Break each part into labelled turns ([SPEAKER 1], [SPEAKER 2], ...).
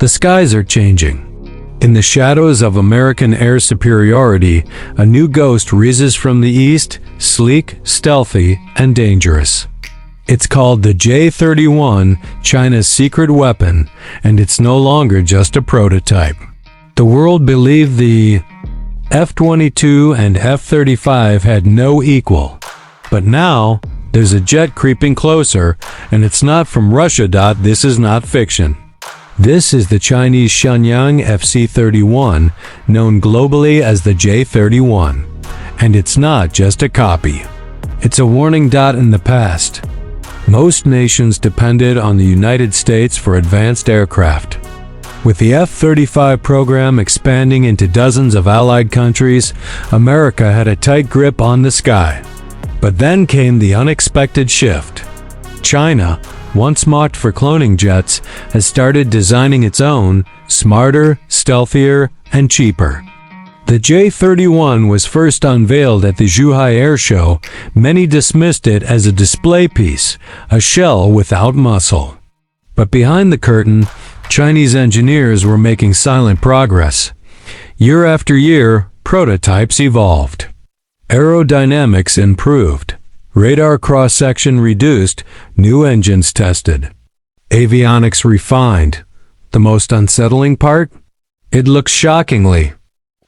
[SPEAKER 1] The skies are changing. In the shadows of American air superiority, a new ghost rises from the east, sleek, stealthy, and dangerous. It's called the J-31, China's secret weapon, and it's no longer just a prototype. The world believed the F-22 and F-35 had no equal. But now, there's a jet creeping closer, and it's not from Russia. This is not fiction. This is the Chinese Shenyang FC-31, known globally as the J-31. And it's not just a copy. It's a warning. In the past, most nations depended on the United States for advanced aircraft. With the F-35 program expanding into dozens of allied countries, America had a tight grip on the sky. But then came the unexpected shift. China, once mocked for cloning jets, has started designing its own, smarter, stealthier, and cheaper. The J-31 was first unveiled at the Zhuhai Air Show. Many dismissed it as a display piece, a shell without muscle. But behind the curtain, Chinese engineers were making silent progress. Year after year, prototypes evolved. Aerodynamics improved. Radar cross-section reduced, new engines tested. Avionics refined. The most unsettling part? It looks shockingly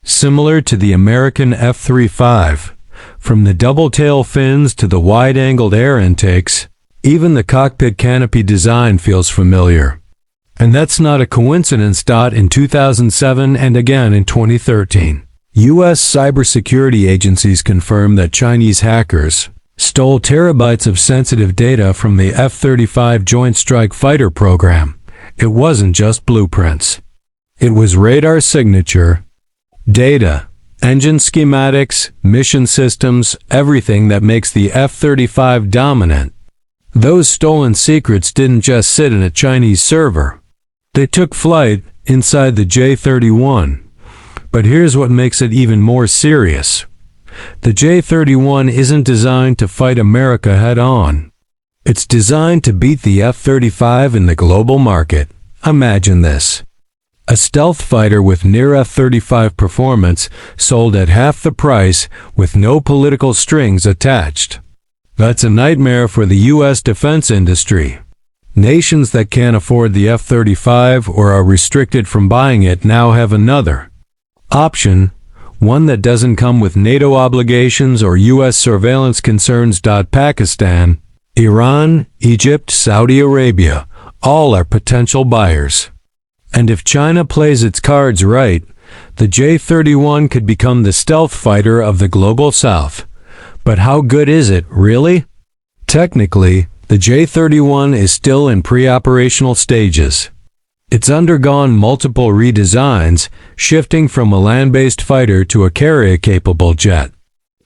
[SPEAKER 1] similar to the American F-35. From the double-tail fins to the wide-angled air intakes, even the cockpit canopy design feels familiar. And that's not a coincidence. In 2007 and again in 2013, U.S. cybersecurity agencies confirmed that Chinese hackers stole terabytes of sensitive data from the F-35 Joint Strike Fighter program. It wasn't just blueprints. It was radar signature, data, engine schematics, mission systems, everything that makes the F-35 dominant. Those stolen secrets didn't just sit in a Chinese server. They took flight inside the J-31. But here's what makes it even more serious. The J-31 isn't designed to fight America head-on. It's designed to beat the F-35 in the global market. Imagine this. A stealth fighter with near F-35 performance sold at half the price with no political strings attached. That's a nightmare for the U.S. defense industry. Nations that can't afford the F-35 or are restricted from buying it now have another option, one that doesn't come with NATO obligations or U.S. surveillance concerns. Pakistan, Iran, Egypt, Saudi Arabia, all are potential buyers. And if China plays its cards right, the J-31 could become the stealth fighter of the global south. But how good is it, really? Technically, the J-31 is still in pre-operational stages. It's undergone multiple redesigns, shifting from a land-based fighter to a carrier-capable jet.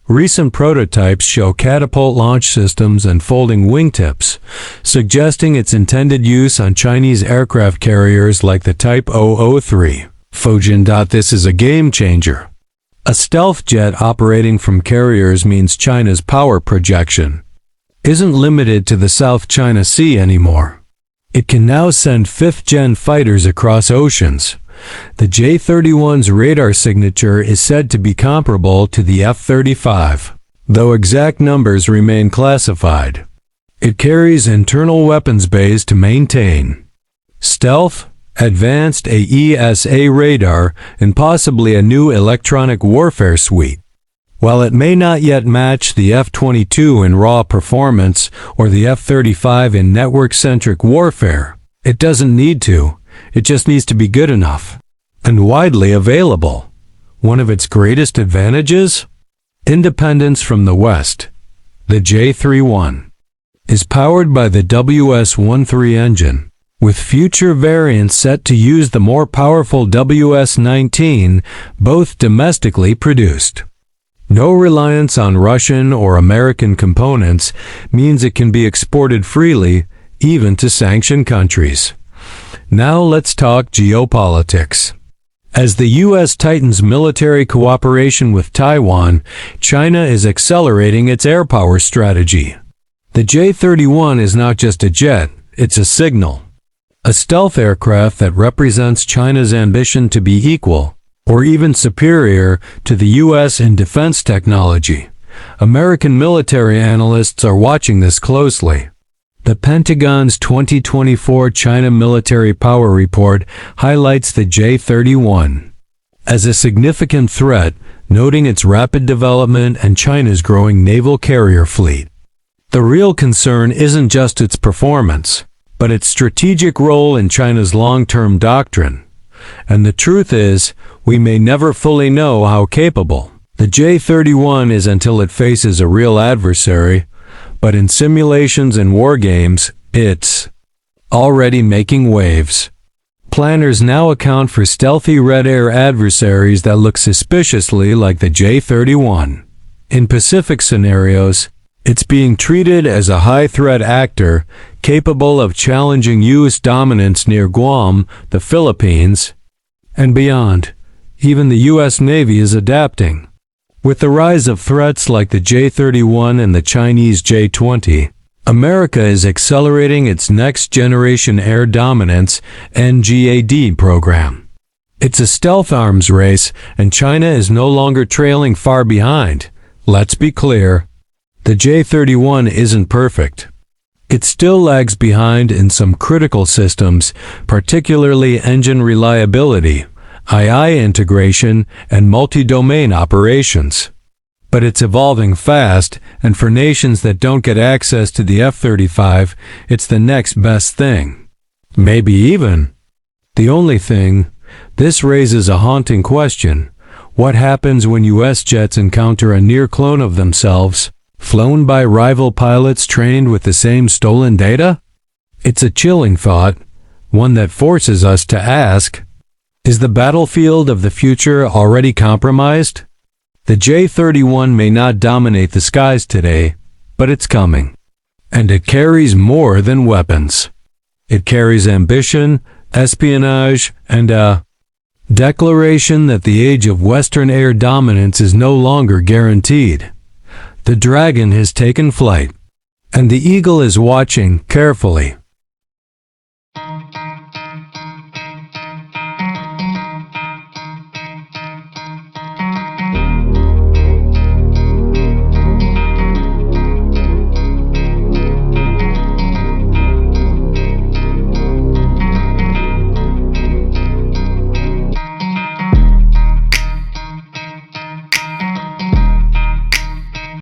[SPEAKER 1] Recent prototypes show catapult launch systems and folding wingtips, suggesting its intended use on Chinese aircraft carriers like the Type 003. Fujin. This is a game-changer. A stealth jet operating from carriers means China's power projection isn't limited to the South China Sea anymore. It can now send fifth-gen fighters across oceans. The J-31's radar signature is said to be comparable to the F-35, though exact numbers remain classified. It carries internal weapons bays to maintain stealth, advanced AESA radar, and possibly a new electronic warfare suite. While it may not yet match the F-22 in raw performance or the F-35 in network-centric warfare, it doesn't need to. It just needs to be good enough and widely available. One of its greatest advantages? Independence from the West. The J-31 is powered by the WS-13 engine, with future variants set to use the more powerful WS-19, both domestically produced. No reliance on Russian or American components means it can be exported freely, even to sanctioned countries. Now let's talk geopolitics. As the U.S. tightens military cooperation with Taiwan, China is accelerating its air power strategy. The J-31 is not just a jet, it's a signal. a stealth aircraft that represents China's ambition to be equal, or even superior, to the U.S. in defense technology. American military analysts are watching this closely. The Pentagon's 2024 China Military Power Report highlights the J-31 as a significant threat, noting its rapid development and China's growing naval carrier fleet. The real concern isn't just its performance, but its strategic role in China's long-term doctrine. And the truth is, we may never fully know how capable the J-31 is until it faces a real adversary, but in simulations and war games, it's already making waves. Planners now account for stealthy red air adversaries that look suspiciously like the J-31. In Pacific scenarios, it's being treated as a high-threat actor capable of challenging U.S. dominance near Guam, the Philippines, and beyond. Even the U.S. Navy is adapting. With the rise of threats like the J-31 and the Chinese J-20, America is accelerating its next-generation air dominance (NGAD) program. It's a stealth arms race, and China is no longer trailing far behind. Let's be clear, the J-31 isn't perfect. It still lags behind in some critical systems, particularly engine reliability, II integration, and multi-domain operations. But it's evolving fast, and for nations that don't get access to the F-35, it's the next best thing. Maybe even the only thing. This raises a haunting question. What happens when U.S. jets encounter a near clone of themselves, flown by rival pilots trained with the same stolen data? It's a chilling thought, one that forces us to ask, is the battlefield of the future already compromised? The J-31 may not dominate the skies today, but it's coming. And it carries more than weapons. It carries ambition, espionage, and a declaration that the age of Western air dominance is no longer guaranteed. The dragon has taken flight, and the eagle is watching carefully.